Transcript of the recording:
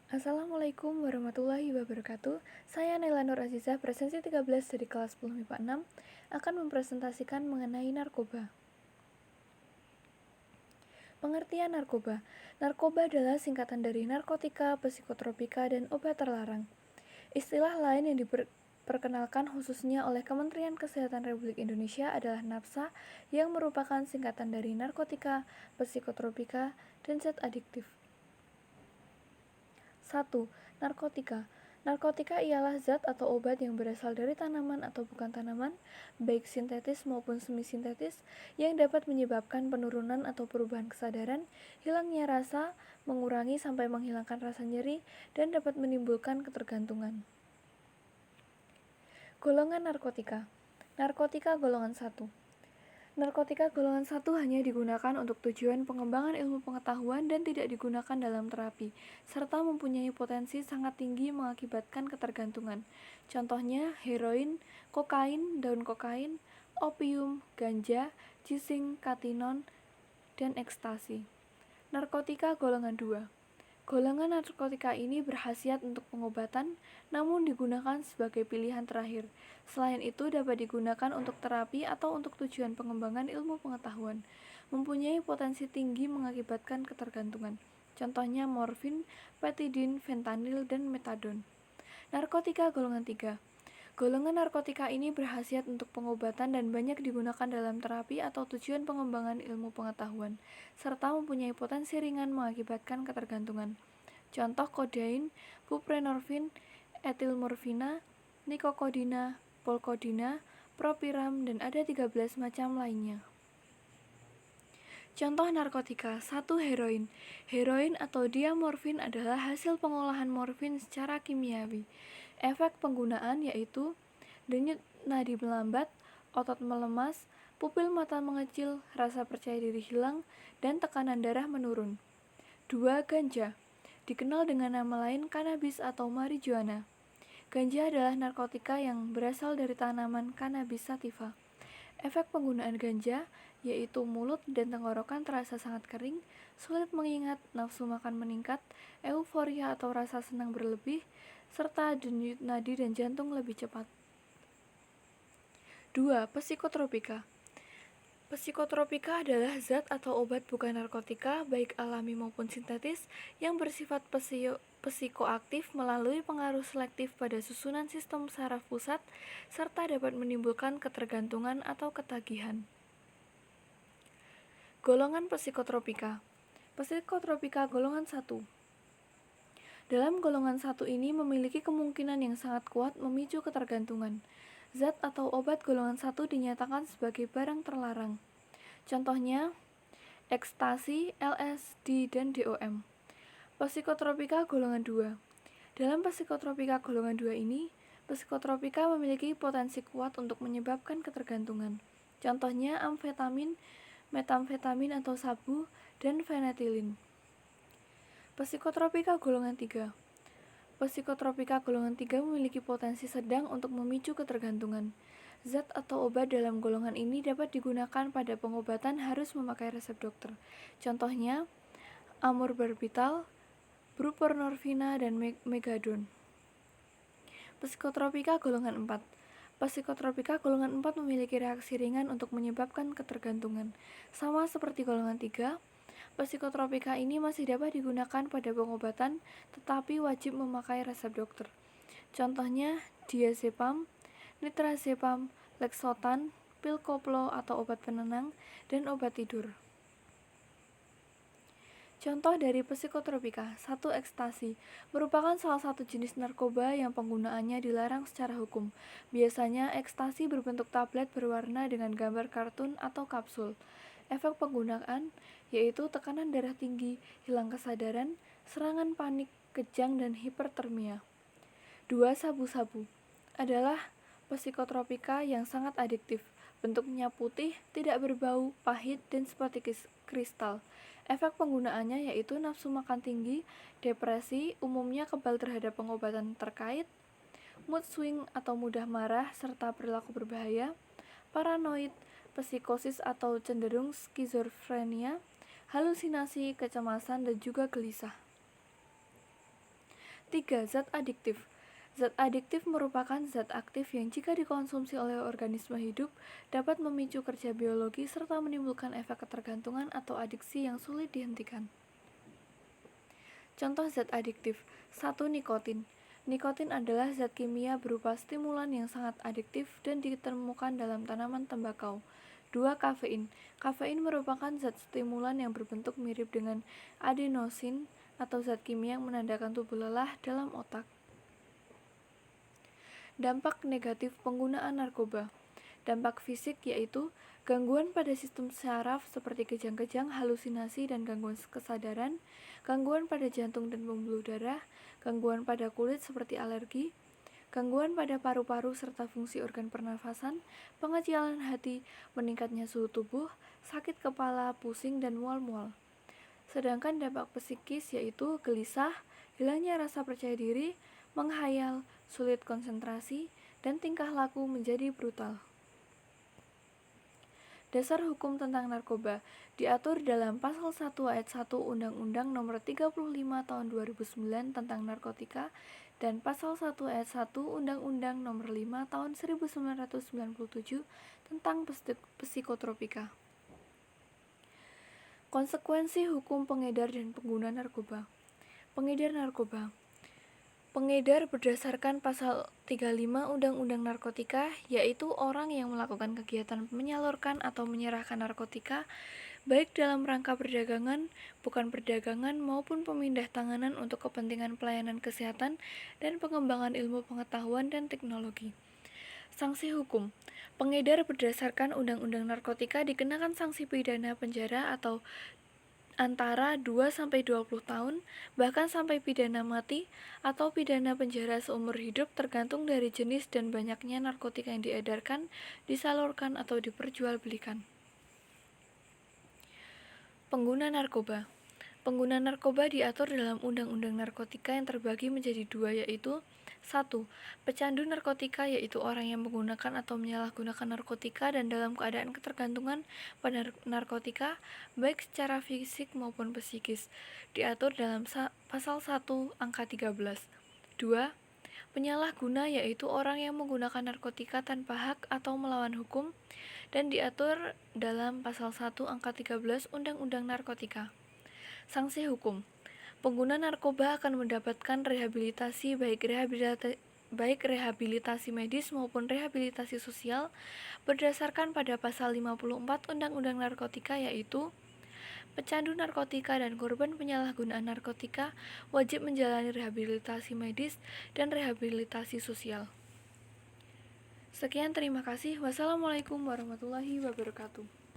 Assalamualaikum warahmatullahi wabarakatuh. Saya Naila Nur Azizah, presensi 13 dari kelas 10 MIPA 6, akan mempresentasikan mengenai narkoba. Pengertian narkoba. Narkoba adalah singkatan dari narkotika, psikotropika, dan obat terlarang. Istilah lain yang diperkenalkan khususnya oleh Kementerian Kesehatan Republik Indonesia adalah NAPSA, yang merupakan singkatan dari narkotika, psikotropika, dan zat adiktif. 1. Narkotika. Narkotika ialah zat atau obat yang berasal dari tanaman atau bukan tanaman, baik sintetis maupun semi-sintetis, yang dapat menyebabkan penurunan atau perubahan kesadaran, hilangnya rasa, mengurangi sampai menghilangkan rasa nyeri, dan dapat menimbulkan ketergantungan. Golongan narkotika. Narkotika golongan 1. Narkotika golongan 1 hanya digunakan untuk tujuan pengembangan ilmu pengetahuan dan tidak digunakan dalam terapi, serta mempunyai potensi sangat tinggi mengakibatkan ketergantungan. Contohnya heroin, kokain, daun kokain, opium, ganja, gising, katinon, dan ekstasi. Narkotika golongan 2. Golongan narkotika ini berkhasiat untuk pengobatan, namun digunakan sebagai pilihan terakhir. Selain itu, dapat digunakan untuk terapi atau untuk tujuan pengembangan ilmu pengetahuan. Mempunyai potensi tinggi mengakibatkan ketergantungan. Contohnya morfin, petidin, fentanil, dan metadon. Narkotika golongan 3. Golongan narkotika ini berkhasiat untuk pengobatan dan banyak digunakan dalam terapi atau tujuan pengembangan ilmu pengetahuan, serta mempunyai potensi ringan mengakibatkan ketergantungan. Contoh kodein, buprenorfin, etilmorfina, nikokodina, polkodina, propiram, dan ada 13 macam lainnya. Contoh narkotika. 1. Heroin. Heroin atau diamorfin adalah hasil pengolahan morfin secara kimiawi. Efek penggunaan yaitu denyut nadi melambat, otot melemas, pupil mata mengecil, rasa percaya diri hilang, dan tekanan darah menurun. 2. Ganja. Dikenal dengan nama lain cannabis atau marijuana. Ganja adalah narkotika yang berasal dari tanaman Cannabis sativa. Efek penggunaan ganja yaitu mulut dan tenggorokan terasa sangat kering, sulit mengingat, nafsu makan meningkat, euforia atau rasa senang berlebih, serta denyut nadi dan jantung lebih cepat. 2. Psikotropika. Psikotropika adalah zat atau obat bukan narkotika, baik alami maupun sintetis, yang bersifat psikoaktif melalui pengaruh selektif pada susunan sistem saraf pusat, serta dapat menimbulkan ketergantungan atau ketagihan. Golongan psikotropika. Psikotropika golongan 1. Dalam golongan 1 ini memiliki kemungkinan yang sangat kuat memicu ketergantungan. Zat atau obat golongan 1 dinyatakan sebagai barang terlarang. Contohnya, ekstasi, LSD, dan DOM. Psikotropika golongan 2. Dalam psikotropika golongan 2 ini, psikotropika memiliki potensi kuat untuk menyebabkan ketergantungan. Contohnya amfetamin, metamfetamin atau sabu, dan fenetilin. Psikotropika golongan 3. Psikotropika golongan 3 memiliki potensi sedang untuk memicu ketergantungan. Zat atau obat dalam golongan ini dapat digunakan pada pengobatan harus memakai resep dokter. Contohnya amorbarbital, buprenorfina, dan megadon. Psikotropika golongan 4. Psikotropika golongan 4 memiliki reaksi ringan untuk menyebabkan ketergantungan. Sama seperti golongan 3, psikotropika ini masih dapat digunakan pada pengobatan, tetapi wajib memakai resep dokter. Contohnya diazepam, nitrazepam, lexotan, pil koplo atau obat penenang, dan obat tidur. Contoh dari psikotropika. 1. Ekstasi merupakan salah satu jenis narkoba yang penggunaannya dilarang secara hukum. Biasanya ekstasi berbentuk tablet berwarna dengan gambar kartun atau kapsul. Efek penggunaan yaitu tekanan darah tinggi, hilang kesadaran, serangan panik, kejang, dan hipertermia. 2. Sabu-sabu adalah psikotropika yang sangat adiktif. Bentuknya putih, tidak berbau, pahit, dan seperti kristal. Efek penggunaannya yaitu nafsu makan tinggi, depresi, umumnya kebal terhadap pengobatan terkait, mood swing atau mudah marah, serta perilaku berbahaya, paranoid, psikosis atau cenderung skizofrenia, halusinasi, kecemasan, dan juga gelisah. 3. Zat adiktif. Zat adiktif merupakan zat aktif yang jika dikonsumsi oleh organisme hidup dapat memicu kerja biologi serta menimbulkan efek ketergantungan atau adiksi yang sulit dihentikan. Contoh zat adiktif. 1. Nikotin. Nikotin adalah zat kimia berupa stimulan yang sangat adiktif dan ditemukan dalam tanaman tembakau. 2. Kafein. Kafein merupakan zat stimulan yang berbentuk mirip dengan adenosin atau zat kimia yang menandakan tubuh lelah dalam otak. Dampak negatif penggunaan narkoba. Dampak fisik yaitu gangguan pada sistem saraf seperti kejang-kejang, halusinasi, dan gangguan kesadaran, gangguan pada jantung dan pembuluh darah, gangguan pada kulit seperti alergi, gangguan pada paru-paru serta fungsi organ pernafasan, pengecilan hati, meningkatnya suhu tubuh, sakit kepala, pusing, dan mual-mual. Sedangkan dampak psikis yaitu gelisah, hilangnya rasa percaya diri, menghayal, sulit konsentrasi, dan tingkah laku menjadi brutal. Dasar hukum tentang narkoba diatur dalam Pasal 1 Ayat 1 Undang-Undang Nomor 35 Tahun 2009 tentang narkotika dan Pasal 1 Ayat 1 Undang-Undang Nomor 5 Tahun 1997 tentang psikotropika. Konsekuensi hukum pengedar dan pengguna narkoba. Pengedar narkoba. Pengedar berdasarkan Pasal 35 Undang-Undang Narkotika, yaitu orang yang melakukan kegiatan menyalurkan atau menyerahkan narkotika, baik dalam rangka perdagangan, bukan perdagangan, maupun pemindah tanganan untuk kepentingan pelayanan kesehatan dan pengembangan ilmu pengetahuan dan teknologi. Sanksi hukum. Pengedar berdasarkan Undang-Undang Narkotika dikenakan sanksi pidana penjara atau antara 2-20 tahun, bahkan sampai pidana mati atau pidana penjara seumur hidup tergantung dari jenis dan banyaknya narkotika yang diedarkan, disalurkan, atau diperjualbelikan. Pengguna narkoba. Pengguna narkoba diatur dalam Undang-Undang Narkotika yang terbagi menjadi dua, yaitu 1. Pecandu narkotika, yaitu orang yang menggunakan atau menyalahgunakan narkotika dan dalam keadaan ketergantungan pada narkotika, baik secara fisik maupun psikis, diatur dalam Pasal 1 Angka 13. 2. Penyalahguna, yaitu orang yang menggunakan narkotika tanpa hak atau melawan hukum, dan diatur dalam Pasal 1 Angka 13 Undang-Undang Narkotika. Sanksi hukum. Pengguna narkoba akan mendapatkan rehabilitasi baik rehabilitasi medis maupun rehabilitasi sosial berdasarkan pada Pasal 54 Undang-Undang Narkotika, yaitu pecandu narkotika dan korban penyalahgunaan narkotika wajib menjalani rehabilitasi medis dan rehabilitasi sosial. Sekian, terima kasih. Wassalamualaikum warahmatullahi wabarakatuh.